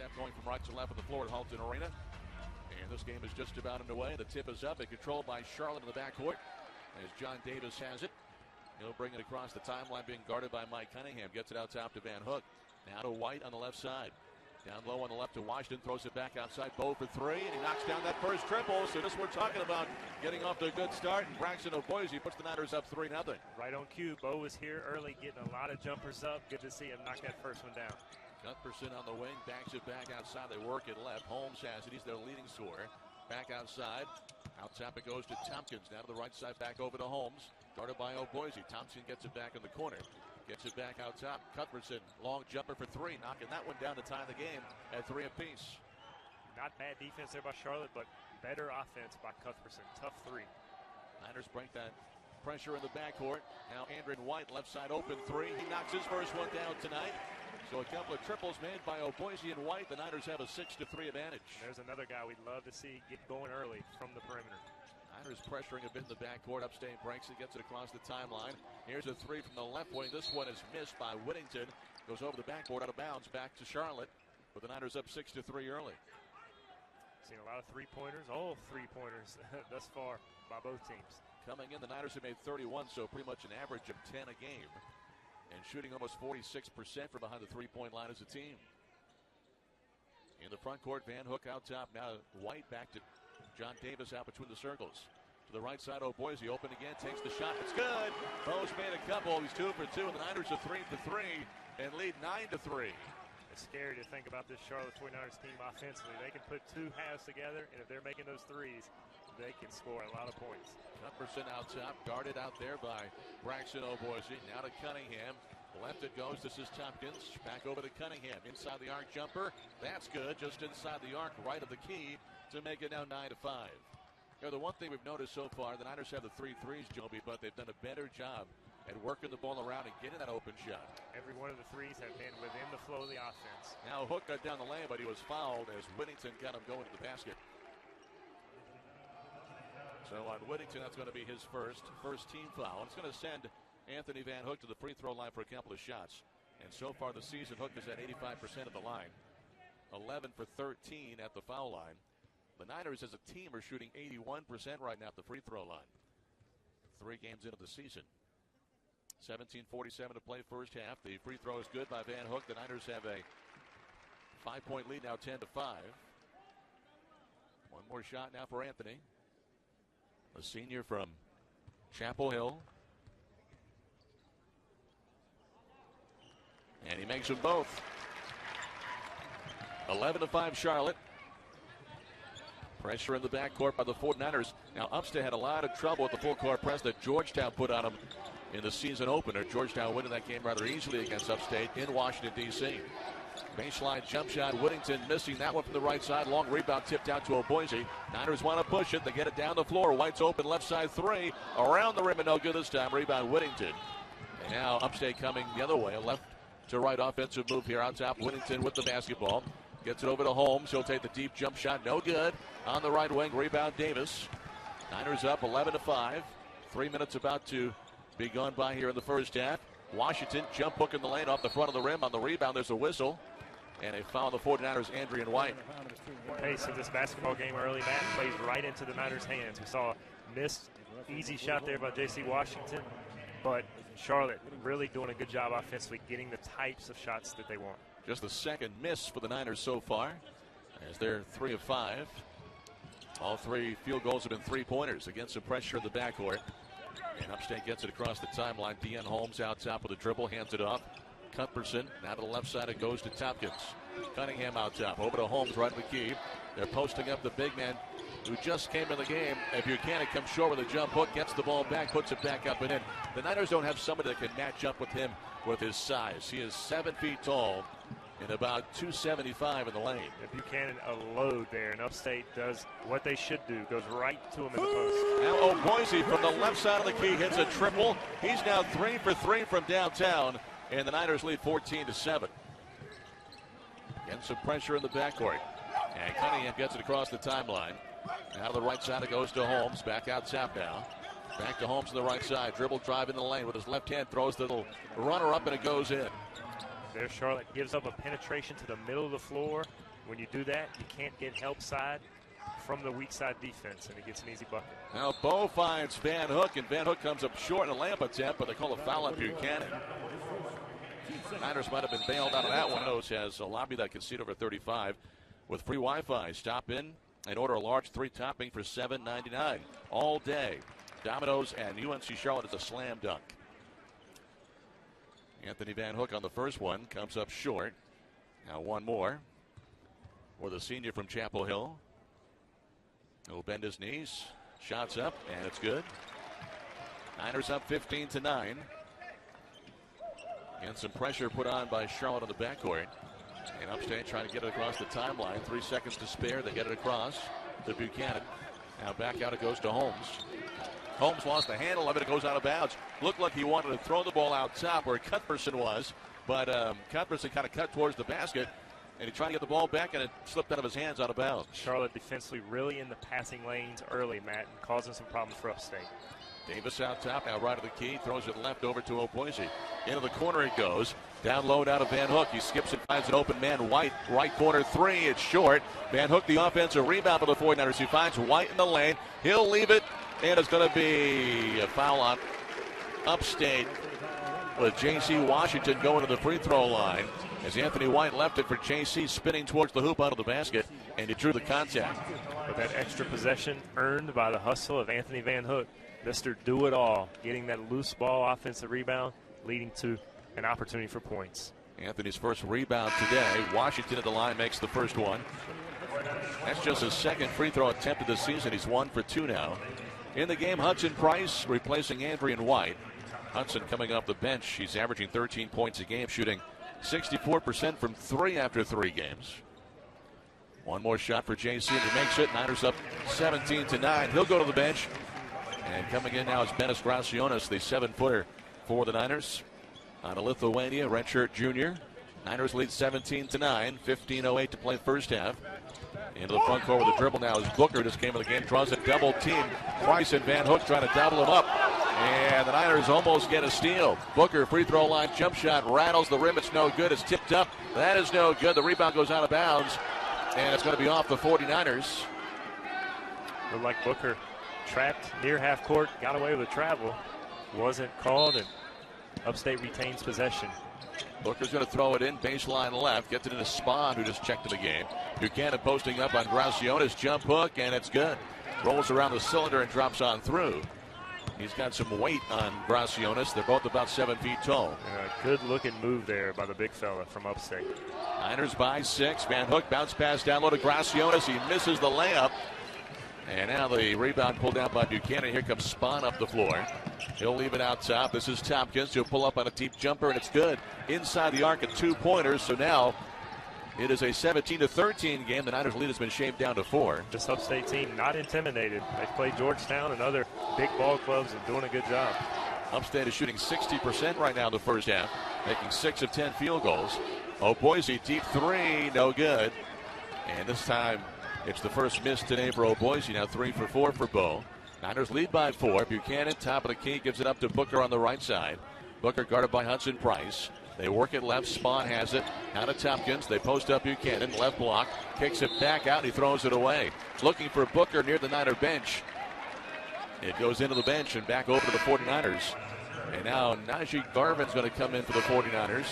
half going from right to left of the floor at Halton Arena. And this game is just about underway. The tip is up and controlled by Charlotte in the backcourt as John Davis has it. He'll bring it across the timeline, being guarded by Mike Cunningham. Gets it out top to Van Hook. Now to White on the left side. Down low on the left to Washington. Throws it back outside. Bo for three. And he knocks down that first triple. So this we're talking about getting off to a good start. And Braxton O'Boise puts the Niners up 3-0. Right on cue. Bo was here early getting a lot of jumpers up. Good to see him knock that first one down. Cuthbertson on the wing. Backs it back outside. They work it left. Holmes has it. He's their leading scorer. Back outside. Out top it goes to Tompkins. Now to the right side. Back over to Holmes. Guarded by O'Boise. Thompson gets it back in the corner. Gets it back out top. Cuthbertson, long jumper for three. Knocking that one down to tie the game at 3 apiece. Not bad defense there by Charlotte, but better offense by Cuthbertson. Tough three. Niners break that pressure in the backcourt. Now Andrew White, left side open three. He knocks his first one down tonight. So a couple of triples made by O'Boise and White. The Niners have a 6-3 advantage. There's another guy we'd love to see get going early from the perimeter. Niners pressuring a bit in the backcourt. Upstate breaks it, gets it across the timeline. Here's a three from the left wing. This one is missed by Whittington. Goes over the backboard, out of bounds, back to Charlotte. But the Niners up 6-3 early. Seen a lot of three-pointers. All three-pointers thus far by both teams. Coming in, the Niners have made 31, so pretty much an average of 10 a game. And shooting almost 46% from behind the three-point line as a team. In the front court, Van Hook out top. Now White back to John Davis out between the circles. To the right side, O'Boise open again, takes the shot. It's good. Bo's made a couple. He's 2 for 2, and the Niners are 3 for 3 and lead 9-3. It's scary to think about this Charlotte 49ers team offensively. They can put two halves together, and if they're making those threes, they can score a lot of points. Cuthbertson out top, guarded out there by Braxton O'Boise. Now to Cunningham. Left it goes. This is Tompkins. Back over to Cunningham. Inside the arc jumper. That's good. Just inside the arc, right of the key to make it now 9-5. You know, the one thing we've noticed so far, the Niners have the 3 threes, Joby, but they've done a better job at working the ball around and getting that open shot. Every one of the threes have been within the flow of the offense. Now Hook got down the lane, but he was fouled as Whittington got him going to the basket. So on Whittington, that's going to be his first team foul. It's going to send Anthony Van Hook to the free throw line for a couple of shots. And so far this season, Hook is at 85% of the line. 11 for 13 at the foul line. The Niners as a team are shooting 81% right now at the free throw line. 3 games into the season. 17:47 to play first half. The free throw is good by Van Hook. The Niners have a 5-point lead now, 10-5. One more shot now for Anthony. A senior from Chapel Hill. And he makes them both. 11-5 Charlotte. Pressure in the backcourt by the 49ers. Now Upstate had a lot of trouble with the full court press that Georgetown put on them in the season opener. Georgetown winning that game rather easily against Upstate in Washington, D.C. Baseline jump shot. Whittington missing that one from the right side. Long rebound tipped out to O'Boise. Niners want to push it. They get it down the floor. White's open left side three. Around the rim and no good this time. Rebound Whittington. And now Upstate coming the other way. A left to right offensive move here on top. Whittington with the basketball. Gets it over to Holmes. He'll take the deep jump shot. No good. On the right wing. Rebound Davis. Niners up 11-5. 3 minutes about to be gone by here in the first half. Washington jump hook in the lane off the front of the rim. On the rebound, there's a whistle. And a foul on the 49ers, Andrew White. The pace of this basketball game early, Matt, plays right into the Niners' hands. We saw a missed easy shot there by J.C. Washington. But Charlotte really doing a good job offensively, getting the types of shots that they want. Just the second miss for the Niners so far, as they're 3 of 5. All 3 field goals have been 3-pointers against some pressure in the backcourt. And Upstate gets it across the timeline. Deon Holmes out top with a dribble, hands it off. Cuthbertson, now to the left side, it goes to Tompkins. Cunningham out top, over to Holmes, right of the key. They're posting up the big man who just came in the game. If Buchanan comes short with a jump hook, gets the ball back, puts it back up and in. The Niners don't have somebody that can match up with him with his size. He is 7 feet tall and about 275 in the lane. If Buchanan a load there, and Upstate does what they should do, goes right to him in the post. Now O'Boise from the left side of the key hits a triple. He's now 3 for 3 from downtown, and the Niners lead 14-7. Getting some pressure in the backcourt. And Cunningham gets it across the timeline. Now to the right side, it goes to Holmes. Back out top now. Back to Holmes on the right side. Dribble drive in the lane with his left hand. Throws the little runner up and it goes in. There Charlotte gives up a penetration to the middle of the floor. When you do that, you can't get help side from the weak side defense, and it gets an easy bucket. Now Bo finds Van Hook, and Van Hook comes up short in a layup attempt, but they call a foul on Buchanan. Niners might have been bailed out of that one. Knows has a lobby that can seat over 35 with free Wi-Fi. Stop in and order a large 3 topping for $7.99 all day. Domino's and UNC Charlotte is a slam dunk. Anthony Van Hook on the first one comes up short. Now one more for the senior from Chapel Hill. He'll bend his knees. Shots up, and it's good. Niners up 15-9. And some pressure put on by Charlotte on the backcourt. And Upstate trying to get it across the timeline. 3 seconds to spare. They get it across to Buchanan. Now back out it goes to Holmes. Holmes lost the handle of it. It goes out of bounds. Looked like he wanted to throw the ball out top where Cuthbertson was. But Cuthbertson kind of cut towards the basket. And he tried to get the ball back, and it slipped out of his hands out of bounds. Charlotte defensively really in the passing lanes early, Matt, and causing some problems for Upstate. Davis out top, now right of the key, throws it left over to O'Boise. Into the corner it goes. Down low out of Van Hook. He skips and finds an open man. White, right corner 3. It's short. Van Hook, the offensive rebound for the 49ers. He finds White in the lane. He'll leave it, and it's going to be a foul on Upstate with J.C. Washington going to the free throw line. As Anthony White left it for J.C. spinning towards the hoop out of the basket, and he drew the contact. But that extra possession earned by the hustle of Anthony Van Hook. Mr. Do-It-All, getting that loose ball offensive rebound, leading to an opportunity for points. Anthony's first rebound today. Washington at the line makes the first one. That's just his second free throw attempt of the season. He's 1 for 2 now. In the game, Hudson Price replacing Andrian White. Hudson coming off the bench. He's averaging 13 points a game, shooting 64% from 3 after 3 games. One more shot for JC, and he makes it. Niners up 17-9. He'll go to the bench. And coming in now is Benis Gracionis, the 7-footer for the Niners. Out of Lithuania, redshirt junior. Niners lead 17-9. 15:08 to play first half. Into the front court with a dribble now is Booker. Just came in the game, draws a double team. Price and Van Hook trying to double him up. And the Niners almost get a steal. Booker, free throw line, jump shot, rattles the rim. It's no good. It's tipped up. That is no good. The rebound goes out of bounds. And it's going to be off the 49ers. Looked like Booker trapped near half court, got away with a travel. Wasn't called, and Upstate retains possession. Booker's going to throw it in, baseline left, gets it into Spahn, who just checked in the game. Buchanan posting up on Gracionis, jump hook, and it's good. Rolls around the cylinder and drops on through. He's got some weight on Gracionis. They're both about 7 feet tall. Good looking move there by the big fella from Upstate. Niners by 6. Van Hook bounce pass down low to Gracionis. He misses the layup. And now the rebound pulled down by Buchanan. Here comes Spahn up the floor. He'll leave it out top. This is Tompkins. He'll pull up on a deep jumper, and it's good. Inside the arc at 2-pointers. So now it is a 17-13 game. The Niners lead has been shaved down to 4. This Upstate team not intimidated. They play Georgetown and other big ball clubs and doing a good job. Upstate is shooting 60% right now in the first half, making 6 of 10 field goals. Boise deep 3, no good. And this time it's the first miss today for Boise. Now 3 for 4 for Bo. Niners lead by 4. Buchanan, top of the key, gives it up to Booker on the right side. Booker guarded by Hudson Price. They work it left. Spahn has it. Out of Tompkins. They post up Buchanan. Left block. Kicks it back out. He throws it away. Looking for Booker near the Niner bench. It goes into the bench and back over to the 49ers. And now Najee Garvin's going to come in for the 49ers.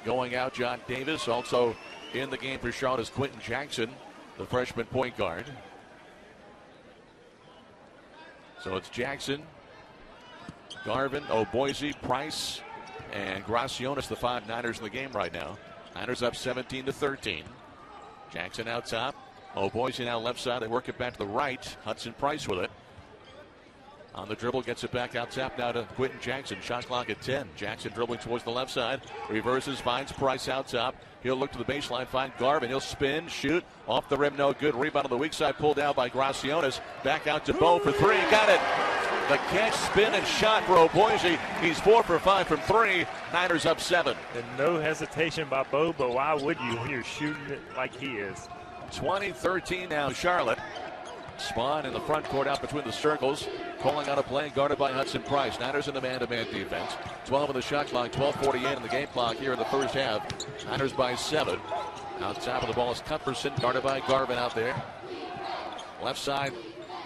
Going out, John Davis. Also in the game for Charlotte is Quentin Jackson, the freshman point guard. So it's Jackson, Garvin, Boise, Price, and Gracionis, the 5 Niners in the game right now. Niners up 17-13. Jackson out top. Boise now left side. They work it back to the right. Hudson Price with it. On the dribble, gets it back out top now to Quentin Jackson. Shot clock at 10. Jackson dribbling towards the left side. Reverses, finds Price out top. He'll look to the baseline, find Garvin. He'll spin, shoot. Off the rim, no good. Rebound on the weak side, pulled down by Gracionis. Back out to Bo for 3. Got it. The catch, spin, and shot for Boise. He's 4 for 5 from 3. Niners up 7. And no hesitation by Bo, but why would you when you're shooting it like he is? 20-13 now, Charlotte. Spahn in the front court out between the circles. Calling out a play guarded by Hudson Price. Niners in the man-to-man defense. 12 on the shot clock, 12:48 in the game clock here in the first half. Niners by 7. Out top of the ball is Cuthbertson, guarded by Garvin out there. Left side,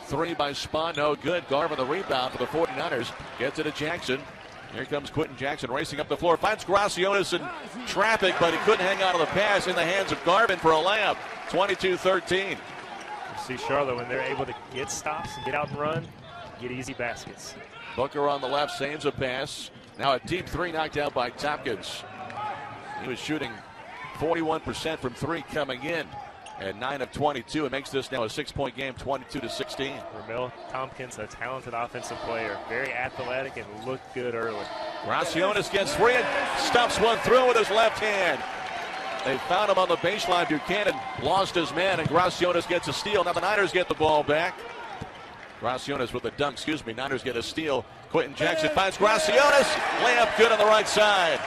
three by Spahn, no good. Garvin the rebound for the 49ers. Gets it to Jackson. Here comes Quentin Jackson racing up the floor. Finds Gracionis in traffic, but he couldn't hang on to the pass. In the hands of Garvin for a layup. 22-13. You see Charlotte, when they're able to get stops and get out and run, get easy baskets. Booker on the left, saves a pass. Now a deep three knocked out by Tompkins. He was shooting 41% from three coming in at 9 of 22. It makes this now a 6-point game, 22-16. Ramel Tompkins, a talented offensive player, very athletic and looked good early. Gracionis gets three and stuffs one through with his left hand. They found him on the baseline. Buchanan lost his man, and Gracionis gets a steal. Now the Niners get the ball back. Gracionis with the dunk, Niners get a steal. Quentin Jackson finds Gracionis. Layup good on the right side.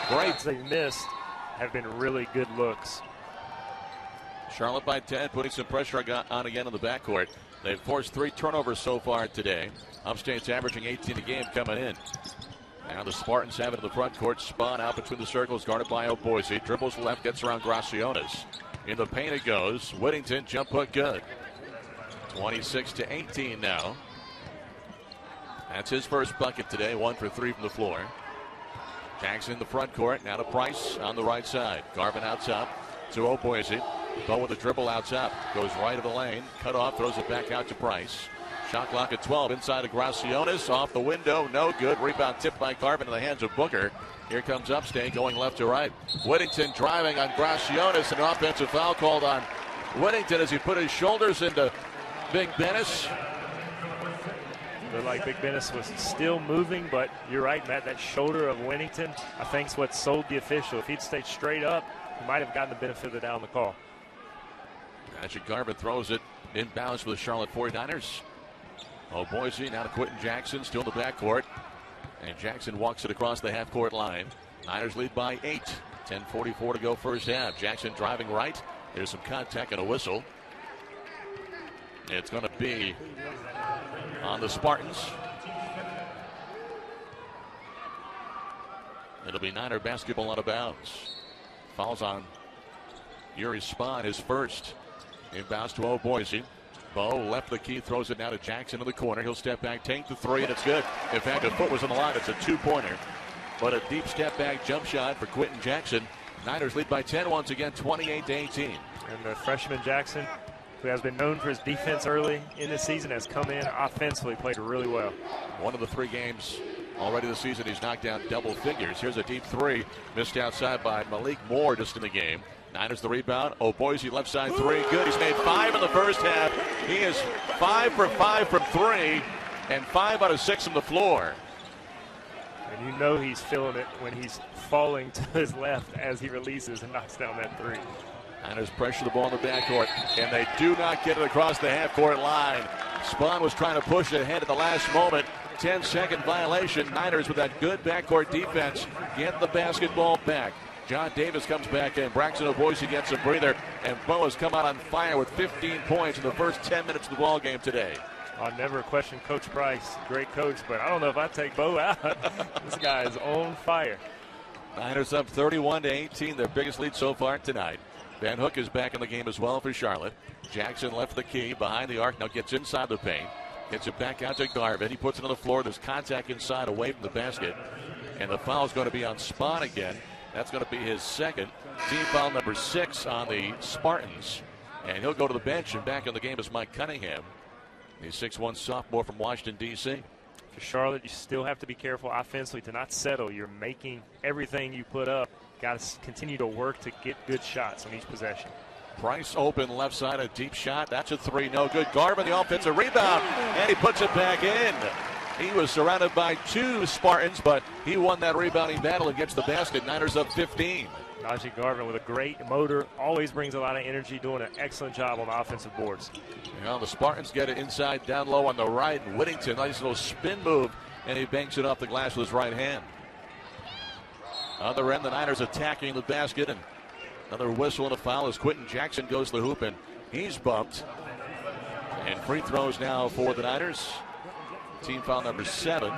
Great. They missed have been really good looks. Charlotte by 10, putting some pressure on again in the backcourt. They've forced 3 turnovers so far today. Upstate's averaging 18 a game coming in. Now the Spartans have it in the front court. Spahn out between the circles, guarded by Boise. Dribbles left, gets around Gracionis. In the paint it goes. Whittington, jump hook good. 26-18 now. That's his first bucket today, 1 for 3 from the floor. Jackson in the front court, now to Price on the right side. Garvin out top to Boise. Bo with the dribble out top, goes right of the lane, cut off, throws it back out to Price. Shot clock at 12, inside of Gracionis, off the window, no good. Rebound tipped by Garvin in the hands of Booker. Here comes Upstate going left to right. Whittington driving on Gracionis, an offensive foul called on Whittington as he put his shoulders into Big Bennis. Looked like Big Bennis was still moving, but you're right, Matt, that shoulder of Whittington, I think, is what sold the official. If he'd stayed straight up, he might have gotten the benefit of the doubt on the call. Patrick Garvin throws it inbounds for the Charlotte 49ers. Boise now to Quentin Jackson, still in the backcourt. And Jackson walks it across the half-court line. Niners lead by 8. 10:44 to go first half. Jackson driving right. There's some contact and a whistle. It's going to be on the Spartans. It'll be Niner basketball out of bounds. Fouls on Yuri Spahn, his first. Inbounds to Boise. Bo left the key, throws it now to Jackson in the corner. He'll step back, tank the three, and it's good. In fact, a foot was on the line. It's a 2-pointer. But a deep step back jump shot for Quentin Jackson. Niners lead by 10 once again, 28-18. And the freshman Jackson, who has been known for his defense early in the season, has come in offensively, played really well. One of the 3 games already this season, he's knocked down double figures. Here's a deep three, missed outside by Malik Moore just in the game. Niners the rebound. Boise left side three. Good. He's made 5 in the first half. He is 5 for 5 from 3 and 5 out of 6 from the floor. And you know he's feeling it when he's falling to his left as he releases and knocks down that 3. Niners pressure the ball in the backcourt, and they do not get it across the half-court line. Spahn was trying to push it ahead at the last moment. 10-second violation. Niners with that good backcourt defense get the basketball back. John Davis comes back in. Braxton Boise gets a breather, and Bo has come out on fire with 15 points in the first 10 minutes of the ball game today. I'll never question Coach Price, great coach, but I don't know if I take Bo out. This guy is on fire. Niners up 31-18, their biggest lead so far tonight. Van Hook is back in the game as well for Charlotte. Jackson left the key behind the arc, now gets inside the paint. Gets it back out to Garvin. He puts it on the floor. There's contact inside away from the basket. And the foul is going to be on Spahn again. That's going to be his second. Team foul number 6 on the Spartans. And he'll go to the bench, and back in the game is Mike Cunningham. He's 6'1" sophomore from Washington, D.C. For Charlotte, you still have to be careful offensively to not settle. You're making everything you put up. Got to continue to work to get good shots on each possession. Price open left side, a deep shot. That's a 3, no good. Garvin, the offensive rebound, and he puts it back in. He was surrounded by 2 Spartans, but he won that rebounding battle and gets the basket. Niners up 15. Najee Garvin with a great motor, always brings a lot of energy, doing an excellent job on the offensive boards. Well, the Spartans get it inside, down low on the right, and Whittington, nice little spin move, and he banks it off the glass with his right hand. Other end, the Niners attacking the basket, and another whistle and a foul as Quentin Jackson goes to the hoop, and he's bumped. And free throws now for the Niners. Team foul number 7.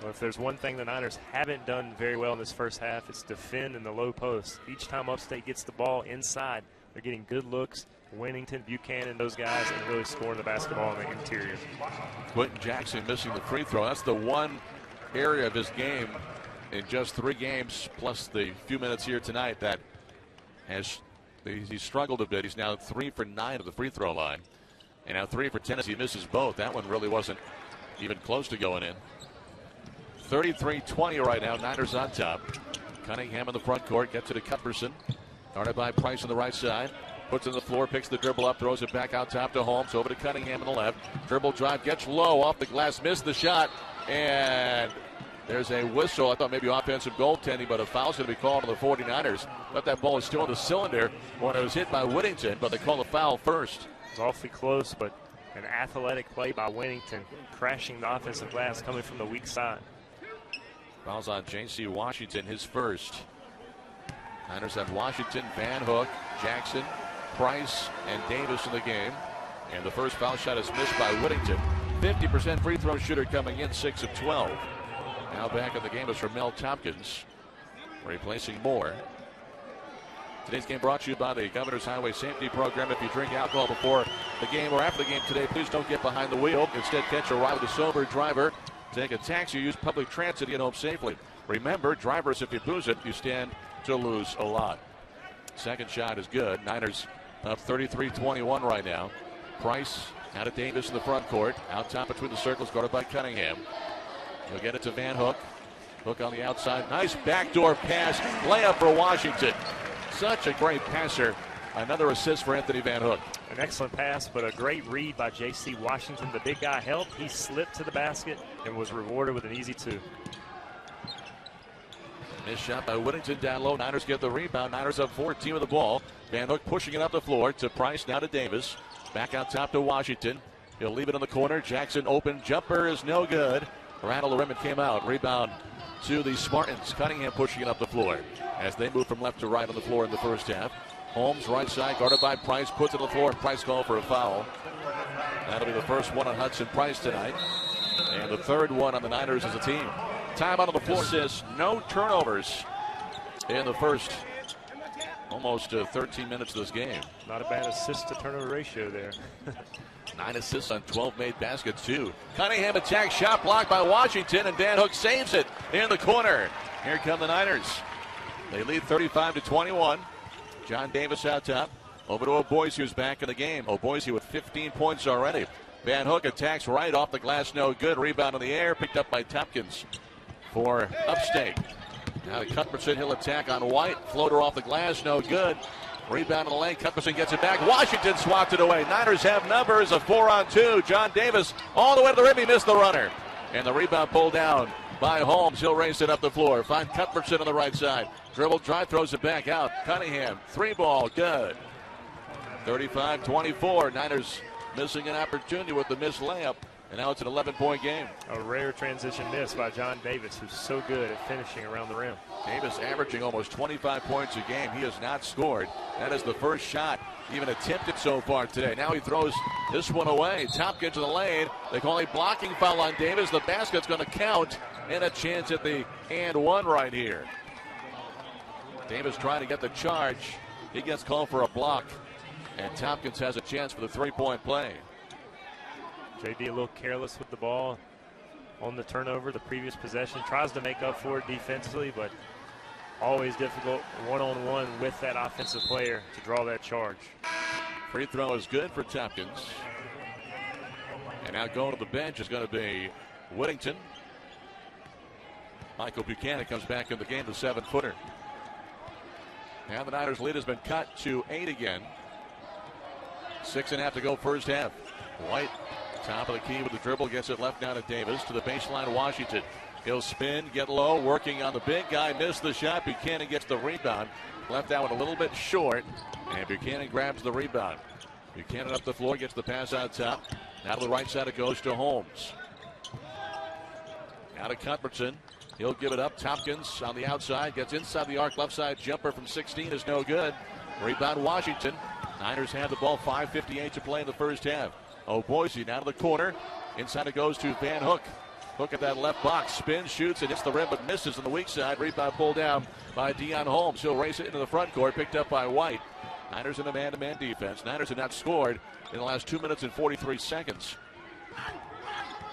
Well, if there's one thing the Niners haven't done very well in this first half, it's defend in the low post. Each time Upstate gets the ball inside, they're getting good looks. Winnington, Buchanan, those guys, and really scoring the basketball in the interior. Quentin Jackson missing the free throw. That's the one area of his game in just 3 games, plus the few minutes here tonight, that he's struggled a bit. He's now 3 for 9 at the free throw line. And now 3 for 10 as he misses both. That one really wasn't even close to going in. 33-20 right now. Niners on top. Cunningham in the front court. Gets it to Cuthbertson. Guarded by Price on the right side. Puts it on the floor, picks the dribble up, throws it back out top to Holmes. Over to Cunningham on the left. Dribble drive, gets low off the glass, missed the shot. And there's a whistle. I thought maybe offensive goaltending, but a foul's going to be called on the 49ers. But that ball is still in the cylinder when it was hit by Whittington, but they call the foul first. It was awfully close, but an athletic play by Whittington, crashing the offensive glass coming from the weak side. Foul's on J.C. Washington, his first. Niners have Washington, Van Hook, Jackson, Price, and Davis in the game. And the first foul shot is missed by Whittington. 50% free throw shooter coming in, 6 of 12. Now back in the game is Mel Tompkins, replacing Moore. Today's game brought to you by the Governor's Highway Safety Program. If you drink alcohol before the game or after the game today, please don't get behind the wheel. Instead, catch a ride with a sober driver. Take a taxi or use public transit to get home safely. Remember, drivers, if you booze it, you stand to lose a lot. Second shot is good. Niners up 33-21 right now. Price out of Davis in the front court. Out top between the circles, guarded by Cunningham. He'll get it to Van Hook. Hook on the outside. Nice backdoor pass. Layup for Washington. Such a great passer. Another assist for Anthony Van Hook. An excellent pass, but a great read by J.C. Washington. The big guy helped. He slipped to the basket and was rewarded with an easy 2. Missed shot by Whittington down low. Niners get the rebound. Niners up 14 with the ball. Van Hook pushing it up the floor to Price, now to Davis. Back out top to Washington. He'll leave it in the corner. Jackson open. Jumper is no good. Rattled the rim and came out. Rebound to the Spartans. Cunningham pushing it up the floor as they move from left to right on the floor in the first half. Holmes, right side, guarded by Price, puts it on the floor, and Price called for a foul. That'll be the first one on Hudson Price tonight, and the third one on the Niners as a team. Time out on the floor. Assists, no turnovers in the first almost 13 minutes of this game. Not a bad assist to turnover ratio there. 9 assists on 12 made baskets, too. Cunningham attacks, shot blocked by Washington, and Van Hook saves it in the corner. Here come the Niners. They lead 35-21. John Davis out top. Over to Oboise, who's back in the game. Oboise with 15 points already. Van Hook attacks right off the glass, no good. Rebound in the air, picked up by Tompkins for Upstate. Now to Cuthbertson, he'll attack on White. Floater off the glass, no good. Rebound in the lane, Cuthbertson gets it back. Washington swats it away. Niners have numbers, a 4-on-2. John Davis all the way to the rim, he missed the runner. And the rebound pulled down by Holmes. He'll race it up the floor. Find Cuthbertson on the right side. Dribble, drive, throws it back out. Cunningham, 3-ball, good. 35-24. Niners missing an opportunity with the missed layup. And now it's an 11-point game. A rare transition miss by John Davis, who's so good at finishing around the rim. Davis averaging almost 25 points a game. He has not scored. That is the first shot even attempted so far today. Now he throws this one away. Tompkins to the lane. They call a blocking foul on Davis. The basket's going to count, and a chance at the and one right here. Davis trying to get the charge. He gets called for a block, and Tompkins has a chance for the three-point play. JD a little careless with the ball on the turnover, the previous possession. Tries to make up for it defensively, but always difficult one-on-one with that offensive player to draw that charge. Free throw is good for Tompkins. And now going to the bench is going to be Whittington. Michael Buchanan comes back in the game, the 7-footer. Now the Niners' lead has been cut to 8 again. 6.5 to go first half. White, top of the key with the dribble, gets it left down to Davis to the baseline. Washington. He'll spin, get low, working on the big guy, missed the shot. Buchanan gets the rebound. Left that one a little bit short, and Buchanan grabs the rebound. Buchanan up the floor, gets the pass out top. Now to the right side it goes to Holmes. Now to Cuthbertson. He'll give it up. Tompkins on the outside, gets inside the arc. Left side jumper from 16 is no good. Rebound Washington. Niners have the ball, 5:58 to play in the first half. Boise now to the corner. Inside it goes to Van Hook. Hook at that left box, spins, shoots, and hits the rim, but misses on the weak side. Rebound pulled down by Deion Holmes. He'll race it into the front court, picked up by White. Niners in a man-to-man defense. Niners have not scored in the last 2 minutes and 43 seconds.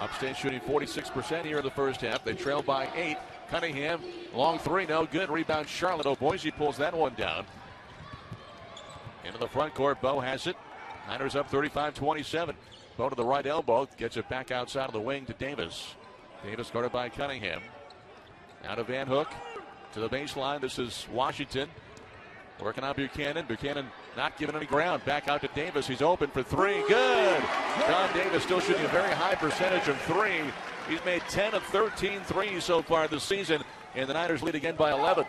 Upstate shooting 46% here in the first half. They trail by 8. Cunningham, long three, no good. Rebound Charlotte. Boise pulls that one down. Into the front court, Bo has it. Niners up 35-27. Bo to the right elbow, gets it back outside of the wing to Davis. Davis guarded by Cunningham. Now to Van Hook, to the baseline. This is Washington. Working on Buchanan. Buchanan not giving any ground. Back out to Davis. He's open for three. Good. John Davis still shooting a very high percentage of three. He's made 10 of 13 threes so far this season, and the Niners lead again by 11.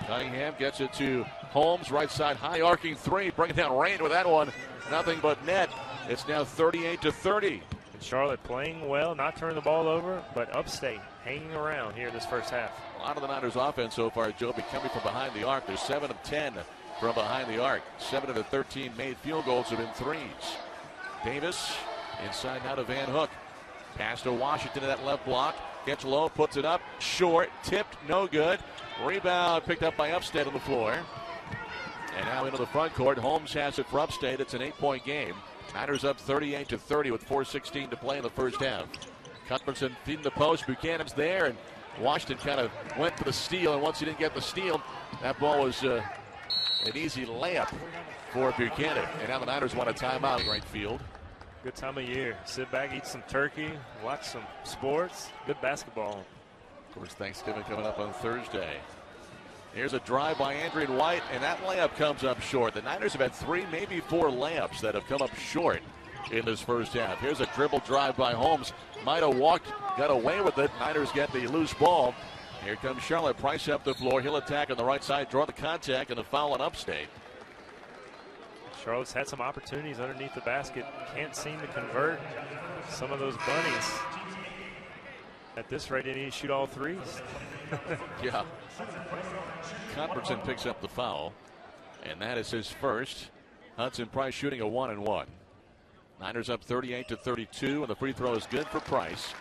Cunningham gets it to Holmes, right side, high arcing three, bringing down rain with that one. Nothing but net. It's now 38-30. And Charlotte playing well, not turning the ball over, but Upstate hanging around here this first half. A lot of the Niners offense so far, Joby, coming from behind the arc. They're 7 of 10 from behind the arc. 7 of the 13 made field goals have been threes. Davis inside now to Van Hook. Pass to Washington to that left block. Gets low, puts it up, short, tipped, no good. Rebound picked up by Upstate on the floor. And now into the front court. Holmes has it for Upstate. It's an 8-point game. Niners up 38-30 with 4:16 to play in the first half. Cuthbertson feeding the post. Buchanan's there, and Washington kind of went for the steal. And once he didn't get the steal, that ball was an easy layup for Buchanan. And now the Niners want a timeout. Right field. Good time of year. Sit back, eat some turkey, watch some sports. Good basketball. Of course, Thanksgiving coming up on Thursday. Here's a drive by Andrew White, and that layup comes up short. The Niners have had 3, maybe 4 layups that have come up short in this first half. Here's a dribble drive by Holmes. Might have walked, got away with it. Niners get the loose ball. Here comes Charlotte. Price up the floor. He'll attack on the right side, draw the contact, and the foul on Upstate. Charlotte's had some opportunities underneath the basket. Can't seem to convert some of those bunnies. At this rate, they need to shoot all threes. Yeah. Cuthbertson picks up the foul, and that is his first. Hudson Price shooting a 1-and-1. Niners up 38-32, and the free throw is good for Price.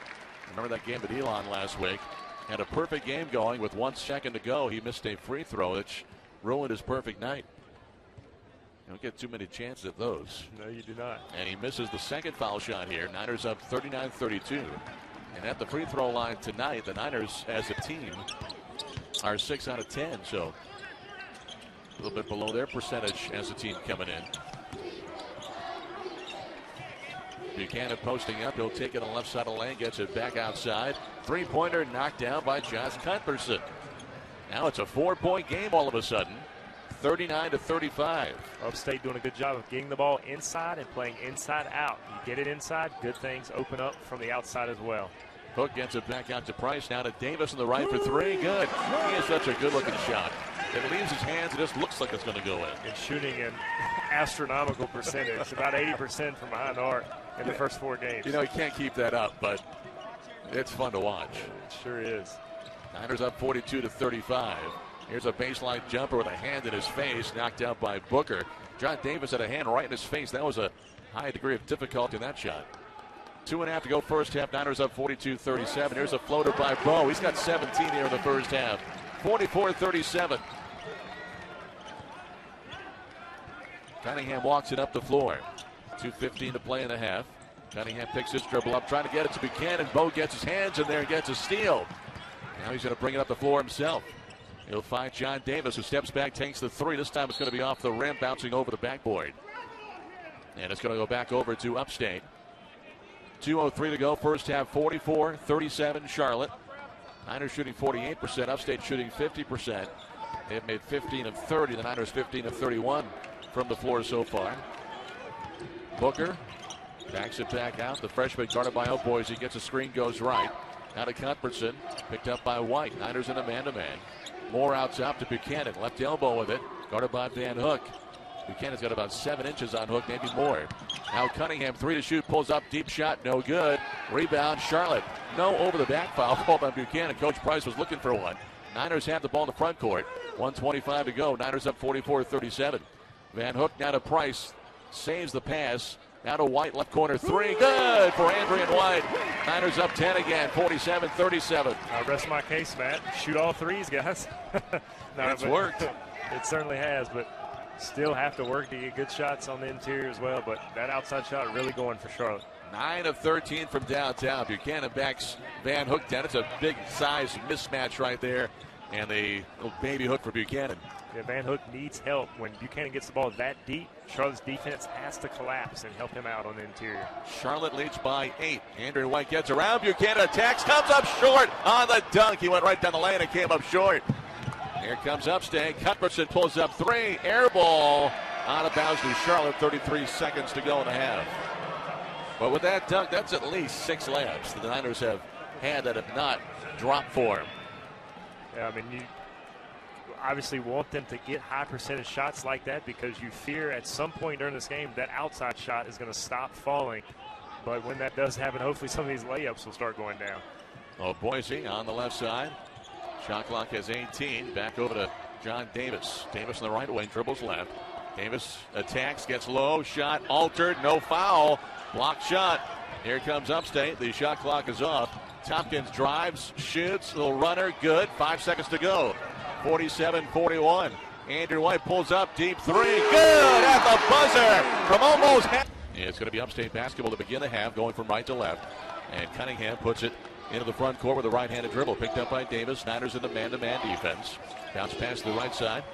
Remember that game at Elon last week? Had a perfect game going with 1 second to go. He missed a free throw, which ruined his perfect night. You don't get too many chances at those. No, you do not. And he misses the second foul shot here. Niners up 39-32. And at the free throw line tonight, the Niners as a team are 6 out of 10. So a little bit below their percentage as a team coming in. Buchanan posting up. He'll take it on the left side of the lane. Gets it back outside. Three-pointer knocked down by Josh Cuthbertson. Now it's a 4-point game all of a sudden. 39-35. Upstate doing a good job of getting the ball inside and playing inside out. You get it inside, good things open up from the outside as well. Hook gets it back out to Price. Now to Davis on the right for three. Good. He has such a good-looking shot. It leaves his hands. It just looks like it's going to go in. And shooting an astronomical percentage, about 80% from behind the arc in the first 4 games. You know, he can't keep that up, but it's fun to watch. It sure is. Niners up 42-35. Here's a baseline jumper with a hand in his face, knocked out by Booker. John Davis had a hand right in his face. That was a high degree of difficulty in that shot. 2.5 to go first half. Niners up 42-37. Here's a floater by Bo. He's got 17 here in the first half. 44-37. Cunningham walks it up the floor. 2:15 to play in the half. Cunningham picks his dribble up, trying to get it to Buchanan. Bo gets his hands in there and gets a steal. Now he's going to bring it up the floor himself. He'll find John Davis, who steps back, takes the three. This time it's going to be off the rim, bouncing over the backboard. And it's going to go back over to Upstate. 2:03 to go, first half, 44-37 Charlotte. Niners shooting 48%, Upstate shooting 50%. They've made 15 of 30, the Niners 15 of 31 from the floor so far. Booker backs it back out. The freshman guarded by Boise. He gets a screen, goes right. Now to Cuthbertson, picked up by White. Niners in a man-to-man. Moore out top to Buchanan. Left elbow with it. Guarded by Van Hook. Buchanan's got about 7 inches on Hook, maybe more. Now Cunningham, 3 to shoot, pulls up, deep shot, no good. Rebound, Charlotte. No over the back foul called on Buchanan. Coach Price was looking for one. Niners have the ball in the front court. 1:25 to go. Niners up 44-37. Van Hook now to Price. Saves the pass. Now to White, left corner three. Good for Andrian White. Niners up 10 again, 47-37. I rest my case, Matt. Shoot all threes, guys. It's worked. It certainly has, but still have to work to get good shots on the interior as well. But that outside shot really going for Charlotte. 9 of 13 from downtown. Buchanan backs Van Hook down. It's a big size mismatch right there. And the little baby hook for Buchanan. Yeah, Van Hook needs help. When Buchanan gets the ball that deep, Charlotte's defense has to collapse and help him out on the interior. Charlotte leads by 8. Andrew White gets around. Buchanan attacks, comes up short on the dunk. He went right down the lane and came up short. Here comes Upstate. Cuthbertson pulls up 3. Air ball out of bounds to Charlotte. 33 seconds to go in the half. But with that dunk, that's at least 6 layups that the Niners have had that have not dropped for him. Yeah, I mean, you obviously want them to get high percentage shots like that because you fear at some point during this game that outside shot is going to stop falling. But when that does happen, hopefully some of these layups will start going down. Oh, Boise on the left side. Shot clock has 18. Back over to John Davis. Davis on the right wing, dribbles left. Davis attacks, gets low, shot altered, no foul. Blocked shot. Here comes Upstate. The shot clock is off. Tompkins drives, shoots, little runner, good. 5 seconds to go. 47-41. Andrew White pulls up, deep 3, good at the buzzer from almost half. It's going to be Upstate basketball to begin the half, going from right to left. And Cunningham puts it into the front court with a right-handed dribble, picked up by Davis. Niners in the man-to-man defense. Bounce pass to the right side.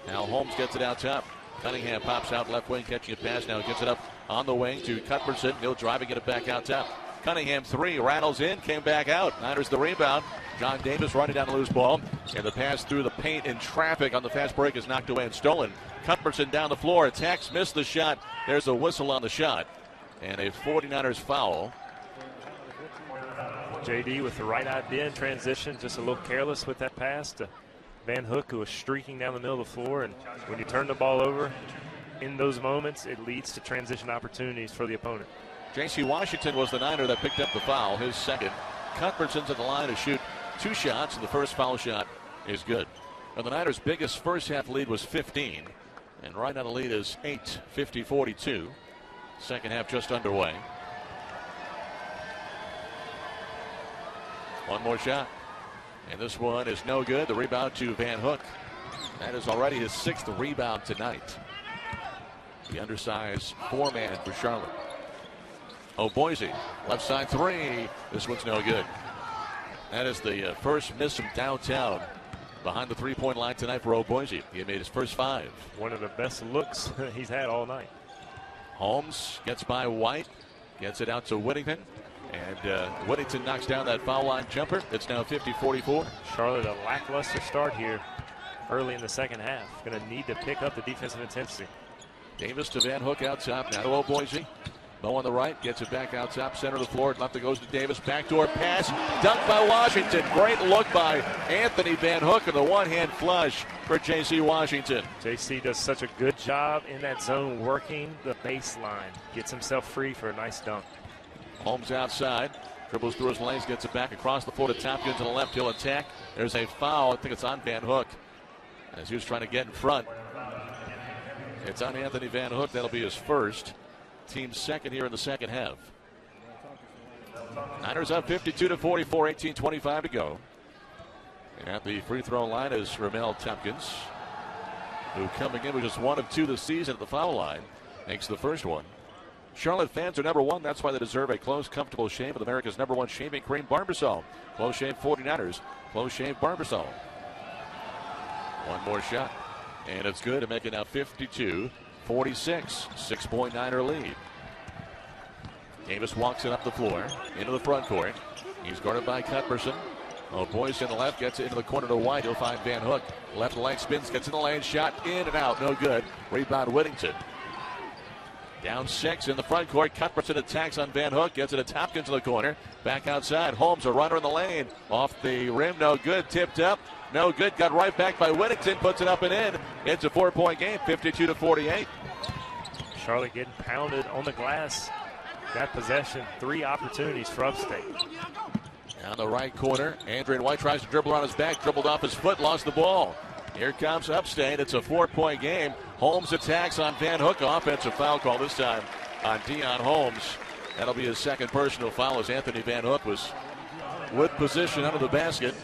Now Holmes gets it out top. Cunningham pops out left wing, catching a pass now. Gets it up on the wing to Cuthbertson. He'll drive and get it back out top. Cunningham 3, rattles in, came back out. Niners the rebound. John Davis running down the loose ball. And the pass through the paint in traffic on the fast break is knocked away and stolen. Cuthbertson down the floor, attacks, missed the shot. There's a whistle on the shot. And a 49ers foul. JD with the right idea in transition, just a little careless with that pass to Van Hook, who was streaking down the middle of the floor. And when you turn the ball over in those moments, it leads to transition opportunities for the opponent. J.C. Washington was the Niner that picked up the foul, his second. Cuthbertson's at the line to shoot 2 shots, and the first foul shot is good. And the Niners' biggest first half lead was 15. And right now the lead is 8, 50-42. Second half just underway. One more shot. And this one is no good. The rebound to Van Hook. That is already his 6th rebound tonight. The undersized 4-man for Charlotte. Oh, Boise, left side 3. This one's no good. That is the first miss from downtown behind the 3-point line tonight for Boise. He made his first 5. One of the best looks he's had all night. Holmes gets by White, gets it out to Whittington. And Whittington knocks down that foul line jumper. It's now 50-44. Charlotte, a lackluster start here early in the second half. Going to need to pick up the defensive intensity. Davis to Van Hook out top. Now to Boise. Bow on the right, gets it back out top, center of the floor. Left it goes to Davis. Backdoor pass, dunked by Washington. Great look by Anthony Van Hook, and the one-hand flush for J.C. Washington. J.C. does such a good job in that zone, working the baseline. Gets himself free for a nice dunk. Holmes outside, dribbles through his lanes, gets it back across the floor to Tompkins to the left. He'll attack. There's a foul. I think it's on Van Hook as he was trying to get in front. It's on Anthony Van Hook. That'll be his first. Team's second here in the second half. Niners up 52-44, 18:25 to go. And at the free throw line is Ramel Tompkins, who coming in with just 1 of 2 this season at the foul line, makes the first one. Charlotte fans are number 1. That's why they deserve a close, comfortable shave with America's number 1 shaving cream, Barbasol. Close shave 49ers. Close shave Barbasol. One more shot. And it's good to make it now 52-46. 6-point Niner lead. Davis walks it up the floor into the front court. He's guarded by Cuthbertson. Oh, Boyce in the left, gets it into the corner to White. He'll find Van Hook. Left leg spins, gets in the lane, shot in and out. No good. Rebound Whittington. Down 6 in the front court. Cuthbertson attacks on Van Hook. Gets it to Tompkins in the corner. Back outside. Holmes, a runner in the lane. Off the rim. No good. Tipped up. No good. Got right back by Whittington. Puts it up and in. It's a 4-point game. 52-48. Charlotte getting pounded on the glass. That possession. 3 opportunities for Upstate. Down the right corner. Andrian White tries to dribble on his back. Dribbled off his foot. Lost the ball. Here comes Upstate. It's a 4-point game. Holmes attacks on Van Hook. Offensive foul call this time on Deion Holmes. That'll be his second personal foul as Anthony Van Hook was with position under the basket.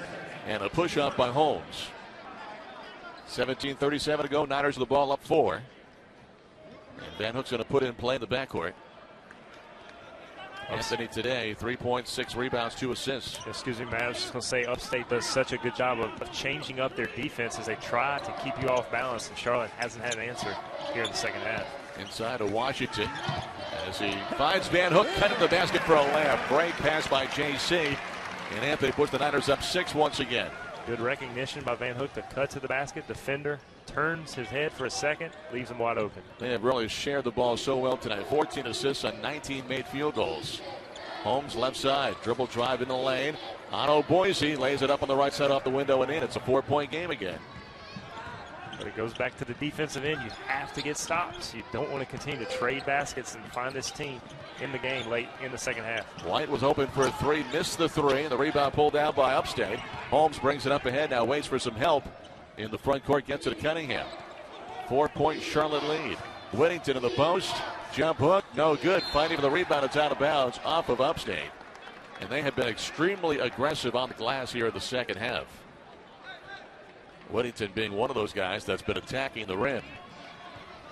And a push up by Holmes. 17:37 to go. Niners with the ball up 4. And Van Hook's going to put in play in the backcourt. Anthony today, 3 points, 6 rebounds, 2 assists. Excuse me, man. I was just going to say Upstate does such a good job of changing up their defense as they try to keep you off balance, and Charlotte hasn't had an answer here in the second half. Inside to Washington as he finds Van Hook cutting the basket for a layup. Great pass by JC. And Anthony puts the Niners up 6 once again. Good recognition by Van Hook to cut to the basket. Defender turns his head for a second, leaves him wide open. They have really shared the ball so well tonight. 14 assists on 19 made field goals. Holmes left side, dribble drive in the lane. Otto Boise lays it up on the right side off the window and in. It's a 4-point game again. But it goes back to the defensive end. You have to get stops. You don't want to continue to trade baskets and find this team in the game late in the second half. White was open for a 3, missed the 3, and the rebound pulled down by Upstate. Holmes brings it up ahead, now waits for some help in the front court, gets it to Cunningham. 4-point Charlotte lead. Whittington in the post, jump hook, no good. Fighting for the rebound, it's out of bounds off of Upstate. And they have been extremely aggressive on the glass here in the second half. Whittington being one of those guys that's been attacking the rim.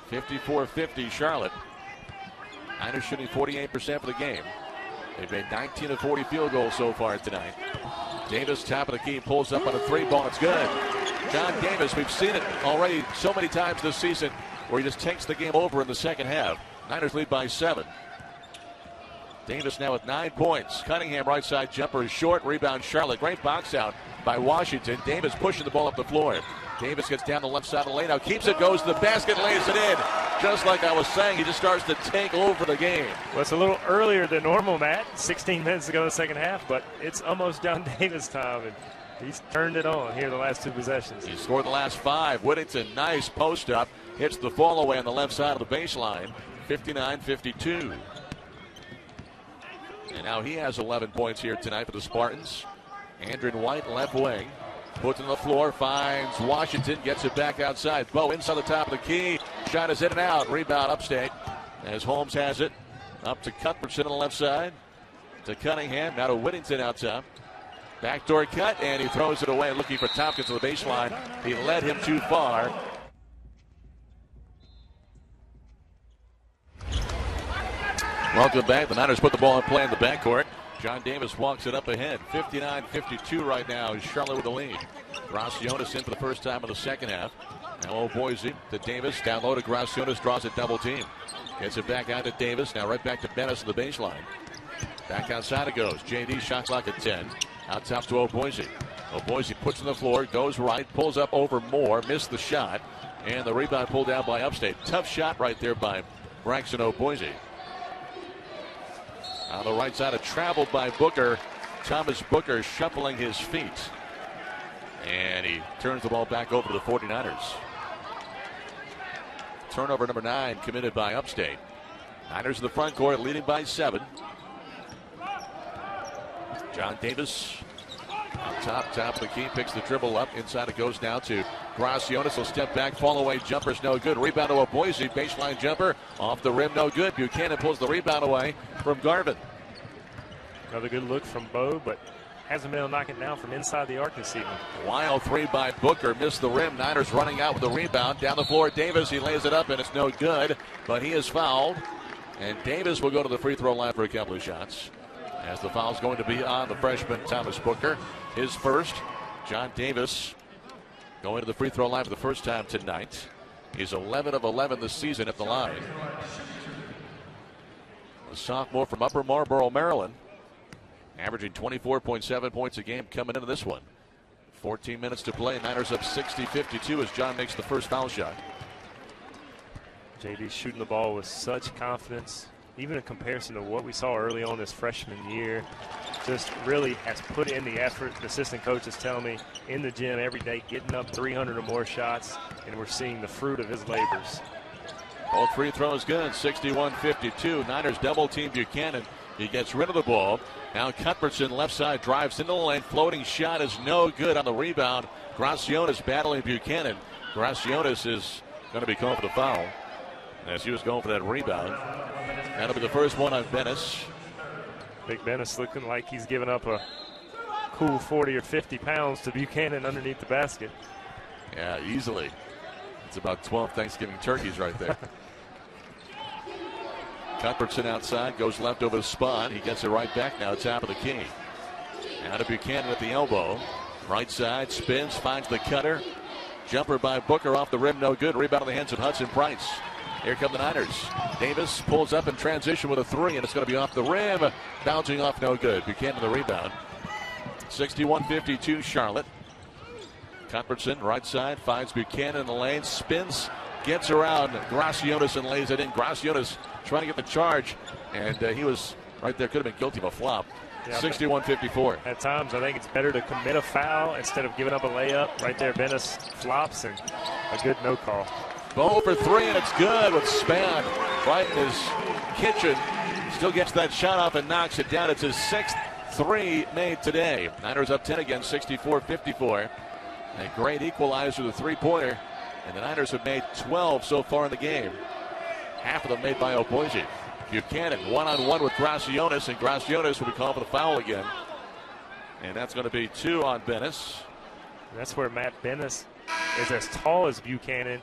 54-50 Charlotte. Niners shooting 48% for the game. They've made 19 of 40 field goals so far tonight. Davis, top of the key, pulls up on a 3-ball. It's good. John Davis, we've seen it already so many times this season where he just takes the game over in the second half. Niners lead by 7. Davis now with 9 points. Cunningham right side jumper is short. Rebound Charlotte. Great box out by Washington. Davis pushing the ball up the floor. Davis gets down the left side of the lane. Now keeps it, goes to the basket, lays it in. Just like I was saying, he just starts to take over the game. Well, it's a little earlier than normal, Matt. 16 minutes to go in the second half, but it's almost John Davis time, and he's turned it on here the last 2 possessions. He scored the last 5. Whittington, nice post up. Hits the fall away on the left side of the baseline. 59-52. And now he has 11 points here tonight for the Spartans. Andrew White, left wing. Puts it on the floor, finds Washington, gets it back outside. Bo inside the top of the key. Shot is in and out. Rebound Upstate as Holmes has it. Up to Cuthbertson on the left side. To Cunningham. Now to Whittington out top. Backdoor cut, and he throws it away looking for Tompkins on the baseline. He led him too far. Welcome back. The Niners put the ball in play in the backcourt. John Davis walks it up ahead. 59-52 right now. Charlotte with the lead. Gracionis in for the first time in the second half. Now Boise to Davis. Down low to Gracionis. Draws a double team. Gets it back out to Davis. Now right back to Bennis to the baseline. Back outside it goes. JD shot clock at 10. Out top to Boise. Boise puts on the floor. Goes right. Pulls up over Moore. Missed the shot. And the rebound pulled down by Upstate. Tough shot right there by Braxton Boise. On the right side, a travel by Booker. Thomas Booker shuffling his feet. And he turns the ball back over to the 49ers. Turnover number 9 committed by Upstate. Niners in the front court leading by 7. John Davis top of the key, picks the dribble up. Inside it goes now to Gracionis. Will step back, fall away, jumper's no good. Rebound to Boise, baseline jumper. Off the rim, no good. Buchanan pulls the rebound away from Garvin. Another good look from Bo, but hasn't been able to knock it down from inside the arc this evening. Wild 3 by Booker, missed the rim. Niners running out with the rebound. Down the floor, Davis, he lays it up and it's no good, but he is fouled. And Davis will go to the free throw line for a couple of shots. As the foul's going to be on the freshman Thomas Booker. His first. John Davis going to the free throw line for the first time tonight. He's 11 of 11 this season at the line. A sophomore from Upper Marlboro, Maryland. Averaging 24.7 points a game coming into this one. 14 minutes to play. Niners up 60-52 as John makes the first foul shot. JD shooting the ball with such confidence, even in comparison to what we saw early on this freshman year. Just really has put in the effort. The assistant coach is telling me in the gym every day, getting up 300 or more shots, and we're seeing the fruit of his labors. Both free throws good. 61-52. Niners double team Buchanan. He gets rid of the ball. Now Cuthbertson left side drives into the lane. Floating shot is no good on the rebound. Gracionis battling Buchanan. Gracionis is going to be called for the foul as he was going for that rebound. That'll be the first one on Bennis. Big Bennis looking like he's giving up a cool 40 or 50 pounds to Buchanan underneath the basket. Yeah, easily. It's about 12 Thanksgiving turkeys right there. Cuthbertson outside, goes left over the spot. He gets it right back now, top of the key. Now to Buchanan at the elbow. Right side, spins, finds the cutter. Jumper by Booker off the rim, no good. Rebound in the hands of Hudson Price. Here come the Niners. Davis pulls up in transition with a three, and it's going to be off the rim. Bouncing off, no good. Buchanan the rebound. 61-52 Charlotte. Cuthbertson, right side, finds Buchanan in the lane, spins, gets around Gracionis and lays it in. Gracionis trying to get the charge, and he was right there, could have been guilty of a flop. Yeah, 61-54. At times, I think it's better to commit a foul instead of giving up a layup. Right there, Bennis flops, and a good no call. Bow for three, and it's good with Span right in his kitchen. Still gets that shot off and knocks it down. It's his sixth three made today. Niners up 10 again, 64-54. A great equalizer, the three-pointer. And the Niners have made 12 so far in the game. Half of them made by Oboise. Buchanan one-on-one with Gracionis, and Gracionis will be called for the foul again. And that's going to be two on Bennis. That's where Matt Bennis is as tall as Buchanan.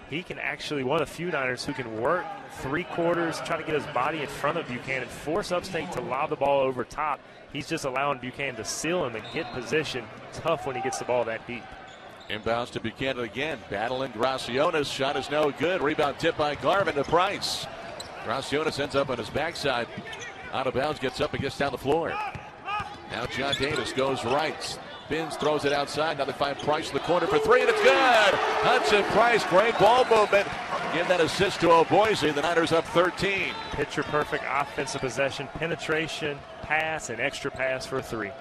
He can actually, one of the few Niners who can work three quarters, try to get his body in front of Buchanan, force Upstate to lob the ball over top. He's just allowing Buchanan to seal him and get position. Tough when he gets the ball that deep. Inbounds to Buchanan again. Battling Gracionis. Shot is no good. Rebound tipped by Garvin to Price. Gracionis ends up on his backside. Out of bounds, gets up and gets down the floor. Now John Davis goes right. Spins, throws it outside. Now they find Price in the corner for three, and it's good. Hudson Price, great ball movement. Give that assist to Oboise. The Niners up 13. Picture perfect offensive possession, penetration, pass, and extra pass for a three.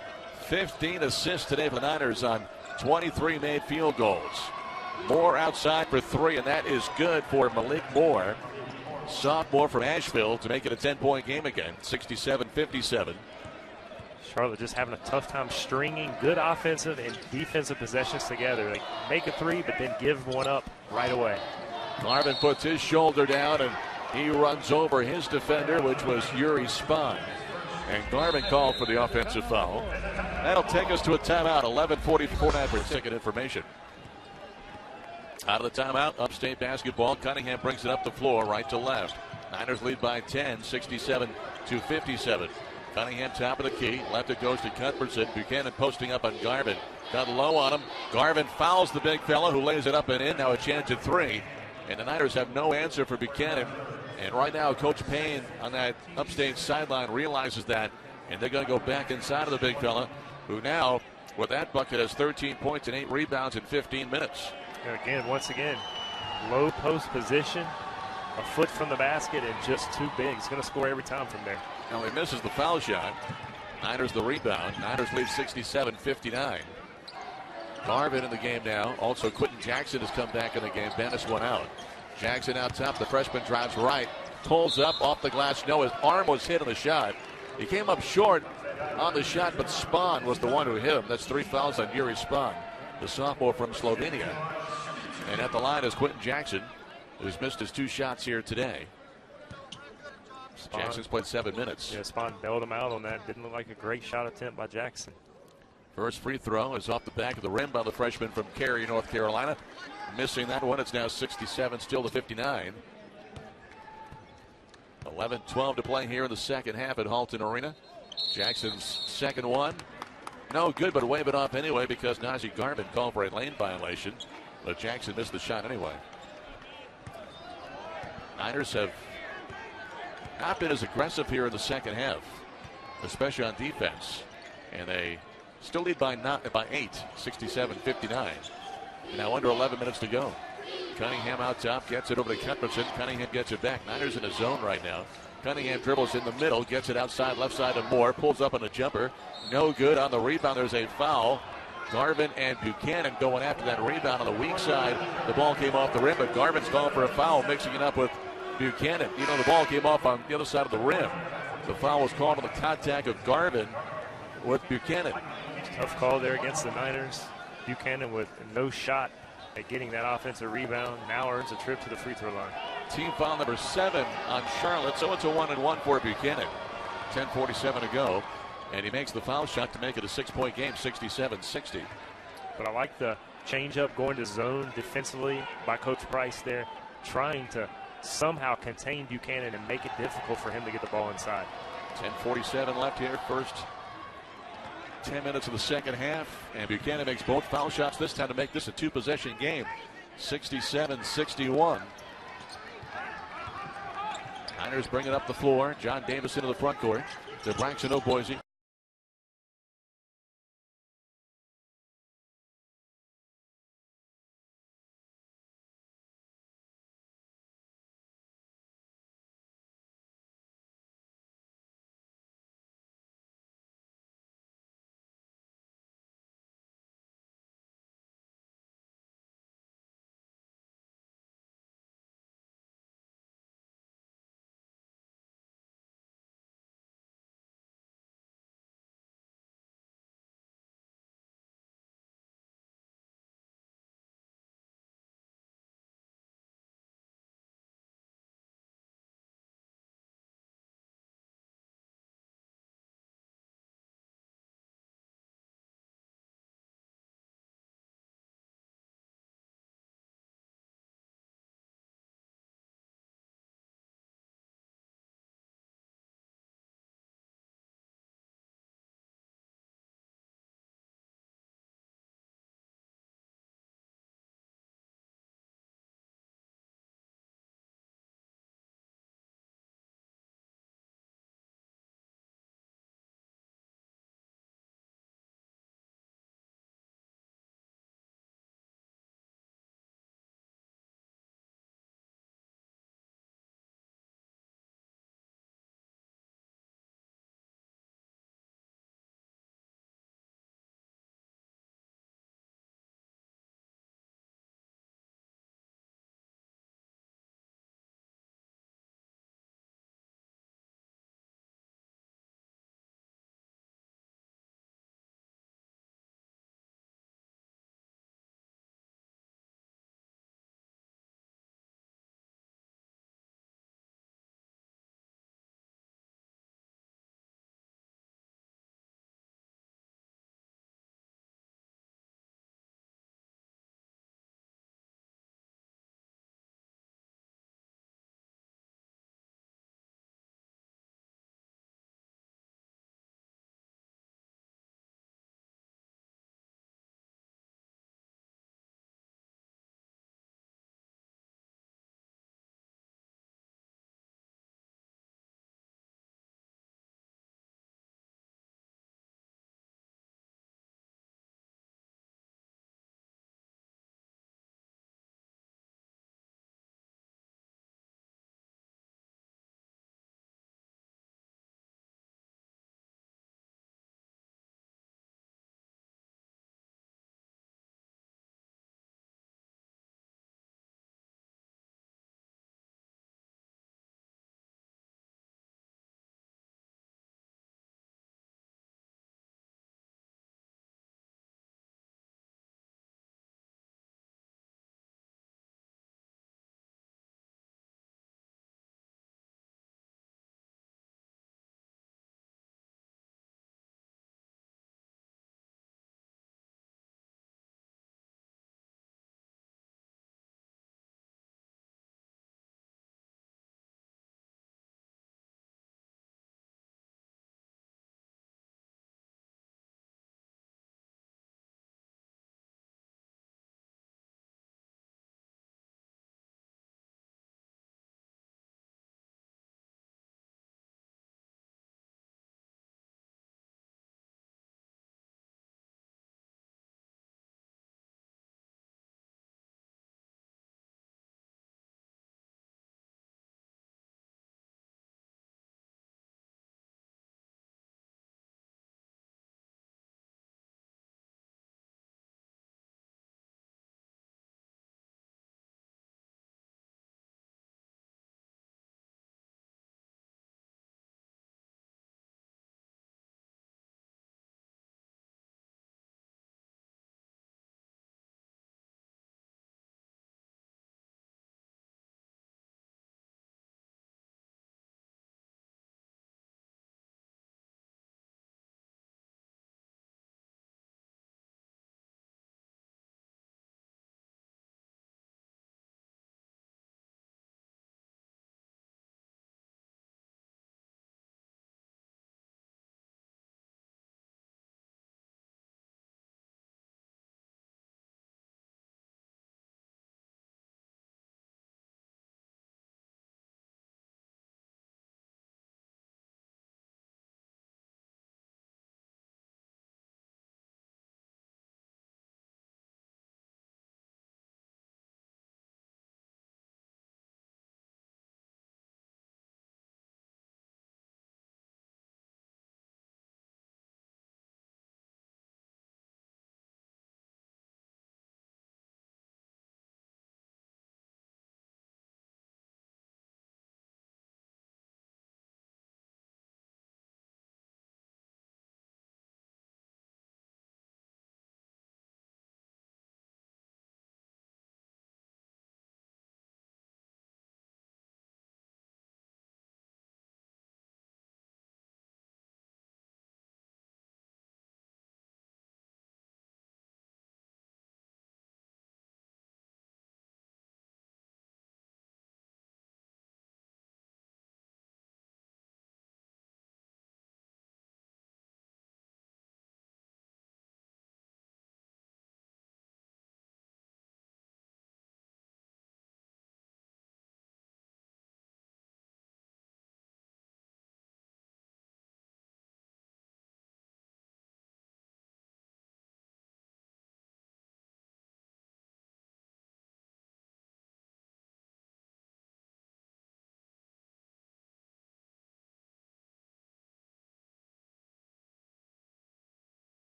15 assists today for the Niners on 23 made field goals. Moore outside for three, and that is good for Malik Moore, sophomore from Asheville, to make it a 10-point game again, 67-57. Charlotte just having a tough time stringing good offensive and defensive possessions together. They make a three, but then give one up right away. Garvin puts his shoulder down, and he runs over his defender, which was Yuri Spahn. And Garvin called for the offensive foul. That'll take us to a timeout. 11:44 for second information. Out of the timeout, Upstate basketball. Cunningham brings it up the floor, right to left. Niners lead by 10, 67-57. Cunningham top of the key. Left it goes to Cuthbertson. Buchanan posting up on Garvin. Got low on him. Garvin fouls the big fella who lays it up and in. Now a chance at three. And the Niners have no answer for Buchanan. And right now, Coach Payne on that Upstate sideline realizes that. And they're going to go back inside of the big fella, who now, with that bucket, has 13 points and 8 rebounds in 15 minutes. And again, once again, low post position, a foot from the basket, and just too big. He's going to score every time from there. Now he misses the foul shot. Niners the rebound. Niners lead 67-59. Garvin in the game now. Also, Quentin Jackson has come back in the game. Bennis went out. Jackson out top. The freshman drives right. Pulls up off the glass. No, his arm was hit on the shot. He came up short on the shot, but Spahn was the one who hit him. That's 3 fouls on Yuri Spahn, the sophomore from Slovenia. And at the line is Quentin Jackson, who's missed his 2 shots here today. Spahn. Jackson's played 7 minutes. Yeah, Spahn bailed him out on that. Didn't look like a great shot attempt by Jackson. First free throw is off the back of the rim by the freshman from Cary, North Carolina. Missing that one. It's now 67, still to 59. 11-12 to play here in the second half at Halton Arena. Jackson's second one. No good, but wave it off anyway because Najee Garvin called for a lane violation. But Jackson missed the shot anyway. Niners have not been as aggressive here in the second half, especially on defense. And they still lead by 8, 67-59. Now under 11 minutes to go. Cunningham out top, gets it over to Cuthbertson. Cunningham gets it back. Niners in a zone right now. Cunningham dribbles in the middle, gets it outside, left side to Moore, pulls up on a jumper. No good on the rebound. There's a foul. Garvin and Buchanan going after that rebound on the weak side. The ball came off the rim, but Garvin's called for a foul, mixing it up with Buchanan. You know, the ball came off on the other side of the rim. The foul was called on the contact of Garvin with Buchanan. Tough call there against the Niners. Buchanan with no shot at getting that offensive rebound. Now earns a trip to the free throw line. Team foul number 7 on Charlotte, so it's a 1-and-1 for Buchanan. 10:47 to go, and he makes the foul shot to make it a 6-point game, 67-60. But I like the change-up going to zone defensively by Coach Price there, trying to somehow contain Buchanan and make it difficult for him to get the ball inside. 10:47 left here, first 10 minutes of the second half, and Buchanan makes both foul shots this time to make this a 2-possession game, 67-61. Niners bring it up the floor. John Davis into the front court to Braxton O'Boise.